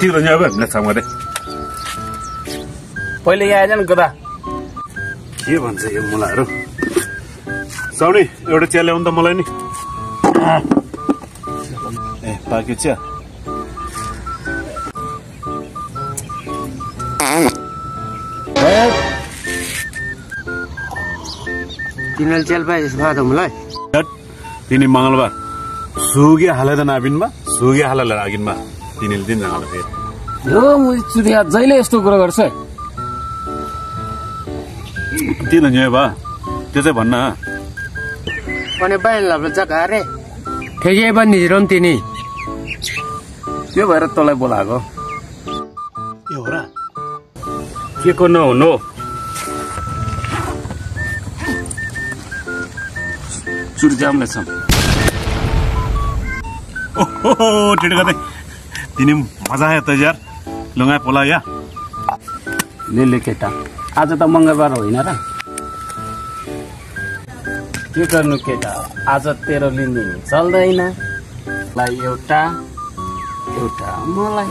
ठिक रहेछ अब हामीलाई छाम गर्दै पहिले यहाँ आएछ नि कता के भन्छ यो मुलाहरू साउनी एउटा चिया ल्याउनु त मलाई नि ए पाक्यो चिया तिनीहरूले चेल पाए जस्तो भयो त मलाई तिनी मङ्गलबार सुगे हालेर नाबिनमा सुगे हालेर आगिनमा तिनीले दिन हाल फेरि यो मुजी चुरिया जहिले यस्तो कुरा गर्छ किन नि बा त्यो चाहिँ भन्न अनि बाहिर लाग्छ जग्गा रे ठेके पनि हिरोम तिनी त्यो भएर तँलाई बोलाएको ए हो र के को नहुनु चुरजामले छन् ओहो टिड गर्दै तिनी मजा आयो त यार लुगा पोला या ले केटा आज त मङ्गलबार होइन र के गर्नु केटा आज तेरो लिने चल्दैन लाई एउटा मलाई